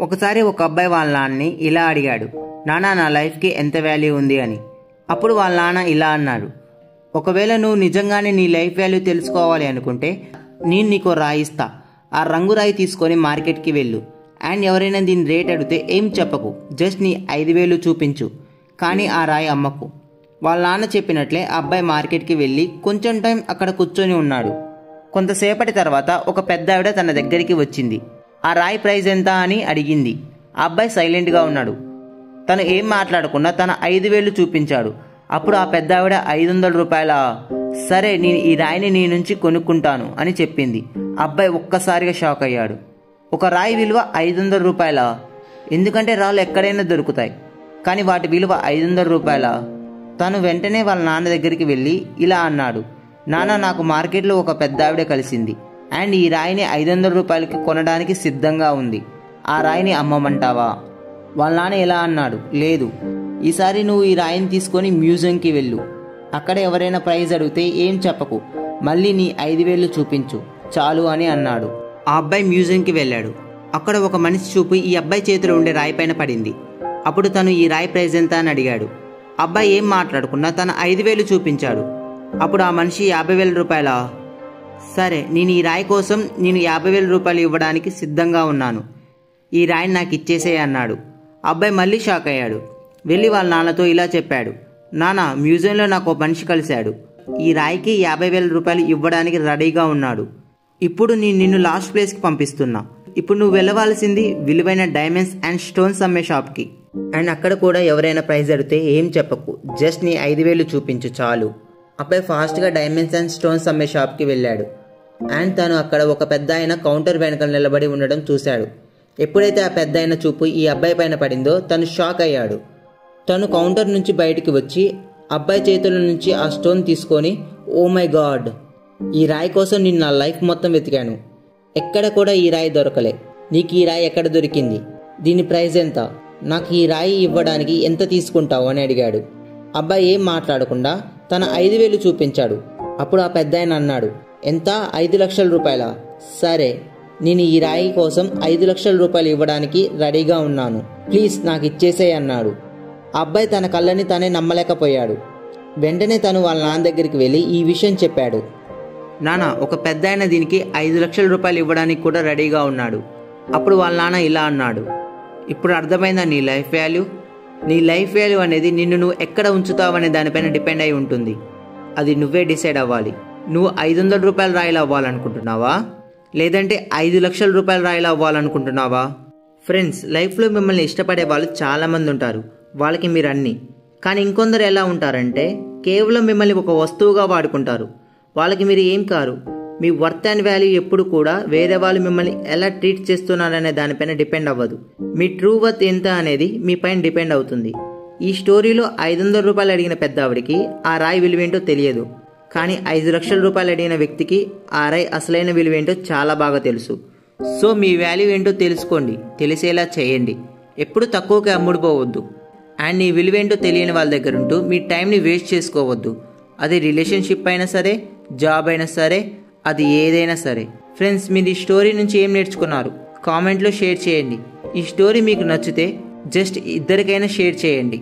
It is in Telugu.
ఒకసారి ఒక అబ్బాయి వాళ్ళ నాన్నని ఇలా అడిగాడు, నాన్న నా లైఫ్కి ఎంత వాల్యూ ఉంది అని. అప్పుడు వాళ్ళ నాన్న ఇలా అన్నాడు, ఒకవేళ నువ్వు నిజంగానే నీ లైఫ్ వాల్యూ తెలుసుకోవాలి అనుకుంటే నేను నీకు రాయి ఇస్తా. ఆ రంగు రాయి తీసుకొని మార్కెట్కి వెళ్ళు. అండ్ ఎవరైనా దీని రేట్ అడిగితే ఏం చెప్పకు, జస్ట్ నీ 5,000 చూపించు, కానీ ఆ రాయి అమ్మకు. వాళ్ళ నాన్న చెప్పినట్లే ఆ అబ్బాయి మార్కెట్కి వెళ్ళి కొంచెం టైం అక్కడ కూర్చొని ఉన్నాడు. కొంతసేపటి తర్వాత ఒక పెద్ద ఆవిడ తన దగ్గరికి వచ్చింది. ఆ రాయి ప్రైస్ ఎంత అని అడిగింది. ఆ అబ్బాయి సైలెంట్గా ఉన్నాడు. తను ఏం మాట్లాడకుండా తన 5,000 చూపించాడు. అప్పుడు ఆ పెద్ద ఆవిడ 500 రూపాయల, సరే నేను ఈ రాయిని నీ నుంచి కొనుక్కుంటాను అని చెప్పింది. అబ్బాయి ఒక్కసారిగా షాక్ అయ్యాడు. ఒక రాయి విలువ 500 రూపాయల? ఎందుకంటే రాళ్ళు ఎక్కడైనా దొరుకుతాయి, కానీ వాటి విలువ 500 రూపాయల? తను వెంటనే వాళ్ళ నాన్న దగ్గరికి వెళ్ళి ఇలా అన్నాడు, నాన్న నాకు మార్కెట్లో ఒక పెద్ద ఆవిడ కలిసింది అండ్ ఈ రాయిని 500 రూపాయలకి కొనడానికి సిద్ధంగా ఉంది. ఆ రాయిని అమ్మమంటావా? వాళ్ళ నాన్న ఇలా అన్నాడు, లేదు, ఈసారి నువ్వు ఈ రాయిని తీసుకొని మ్యూజియంకి వెళ్ళు. అక్కడ ఎవరైనా ప్రైజ్ అడిగితే ఏం చెప్పకు, మళ్ళీ నీ 5,000 చూపించు చాలు అని అన్నాడు. ఆ అబ్బాయి మ్యూజియంకి వెళ్ళాడు. అక్కడ ఒక మనిషి చూపు ఈ అబ్బాయి చేతిలో ఉండే రాయి పైన పడింది. అప్పుడు తను ఈ రాయి ప్రైజ్ ఎంత అని అడిగాడు. అబ్బాయి ఏం మాట్లాడకుండా తన 5,000 చూపించాడు. అప్పుడు ఆ మనిషి 50,000 రూపాయల? సరే నేను ఈ రాయి కోసం 50,000 రూపాయలు ఇవ్వడానికి సిద్ధంగా ఉన్నాను. ఈ రాయిని నాకు ఇచ్చేసేయ్ అన్నాడు. అబ్బాయి మళ్ళీ షాక్ అయ్యాడు. వెళ్ళి వాళ్ళ నాన్నతో ఇలా చెప్పాడు, నాన్న మ్యూజియంలో నాకు ఒక మనిషి కలిశాడు. ఈ రాయికి 50,000 రూపాయలు ఇవ్వడానికి రెడీగా ఉన్నాడు. ఇప్పుడు నేను నిన్ను లాస్ట్ ప్లేస్కి పంపిస్తున్నా. ఇప్పుడు నువ్వు వెళ్ళవలసింది విలువైన డైమండ్స్ అండ్ స్టోన్స్ అమ్మే షాప్కి. అండ్ అక్కడ కూడా ఎవరైనా ప్రైజ్ అడిగితే ఏం చెప్పకు, జస్ట్ నీ 5,000 చూపించు చాలు. అబ్బాయి ఫాస్ట్గా డైమండ్స్ అండ్ స్టోన్స్ అమ్మే షాప్కి వెళ్ళాడు. అండ్ తను అక్కడ ఒక పెద్ద ఆయన కౌంటర్ వెనకాల నిలబడి ఉండడం చూశాడు. ఎప్పుడైతే ఆ పెద్ద ఆయన చూపు ఈ అబ్బాయి పైన పడిందో తను షాక్ అయ్యాడు. తను కౌంటర్ నుంచి బయటికి వచ్చి అబ్బాయి చేతుల నుంచి ఆ స్టోన్ తీసుకొని, ఓ మై గాడ్, ఈ రాయి కోసం నేను నా లైఫ్ మొత్తం వెతికాను, ఎక్కడ కూడా ఈ రాయి దొరకలే. నీకు ఈ రాయి ఎక్కడ దొరికింది? దీని ప్రైస్ ఎంత? నాకు ఈ రాయి ఇవ్వడానికి ఎంత తీసుకుంటావు అని అడిగాడు. అబ్బాయి ఏం మాట్లాడకుండా తన 5,000 చూపించాడు. అప్పుడు ఆ పెద్ద ఆయన అన్నాడు, ఎంత? 5 లక్షల రూపాయల? సరే నేను ఈ రాయి కోసం 5 లక్షల రూపాయలు ఇవ్వడానికి రెడీగా ఉన్నాను, ప్లీజ్ నాకు ఇచ్చేసేయ్ అన్నాడు. ఆ అబ్బాయి తన కళ్ళని తానే నమ్మలేకపోయాడు. వెంటనే తను వాళ్ళ నాన్న దగ్గరికి వెళ్ళి ఈ విషయం చెప్పాడు. నాన్న, ఒక పెద్ద ఆయన దీనికి 5 లక్షల రూపాయలు ఇవ్వడానికి కూడా రెడీగా ఉన్నాడు. అప్పుడు వాళ్ళ నాన్న ఇలా అన్నాడు, ఇప్పుడు అర్థమైందా నీ లైఫ్ వాల్యూ? నీ లైఫ్ వాల్యూ అనేది నిన్ను నువ్వు ఎక్కడ ఉంచుతావు అనే దానిపైన డిపెండ్ అయి ఉంటుంది. అది నువ్వే డిసైడ్ అవ్వాలి. నువ్వు 500 రూపాయల రాయిలు అవ్వాలనుకుంటున్నావా, లేదంటే 5 లక్షల రూపాయల రాయిలు అవ్వాలనుకుంటున్నావా? ఫ్రెండ్స్, లైఫ్లో మిమ్మల్ని ఇష్టపడే వాళ్ళు చాలామంది ఉంటారు, వాళ్ళకి మీరు అన్నీ. కానీ ఇంకొందరు ఎలా ఉంటారంటే కేవలం మిమ్మల్ని ఒక వస్తువుగా వాడుకుంటారు. వాళ్ళకి మీరు ఏం car. Me worth and value ఎప్పుడు కూడా వేరే వాళ్ళు మిమ్మల్ని ఎలా ట్రీట్ చేస్తున్నారనే దానిపైన డిపెండ్ అవ్వదు. మీ ట్రూ వర్త్ ఎంత అనేది మీ పైన డిపెండ్ అవుతుంది. ఈ స్టోరీలో 500 రూపాయలు అడిగిన పెద్ద ఆవిడికి ఆ రాయి విలువేంటో తెలియదు, కానీ 5 లక్షల రూపాయలు అడిగిన వ్యక్తికి ఆ రాయి అసలైన విలువేంటో చాలా బాగా తెలుసు. సో మీ వాల్యూ ఏంటో తెలుసుకోండి, తెలిసేలా చేయండి. ఎప్పుడు తక్కువకి అమ్ముడుపోవద్దు. అండ్ నీ విలువేంటో తెలియని వాళ్ళ దగ్గర ఉంటూ మీ టైంని వేస్ట్ చేసుకోవద్దు. అది రిలేషన్షిప్ అయినా సరే, జాబ్ అయినా సరే, అది ఏదైనా సరే. ఫ్రెండ్స్, మీరు ఈ స్టోరీ నుంచి ఏం నేర్చుకున్నారు కామెంట్లో షేర్ చేయండి. ఈ స్టోరీ మీకు నచ్చితే జస్ట్ ఇద్దరికైనా షేర్ చేయండి.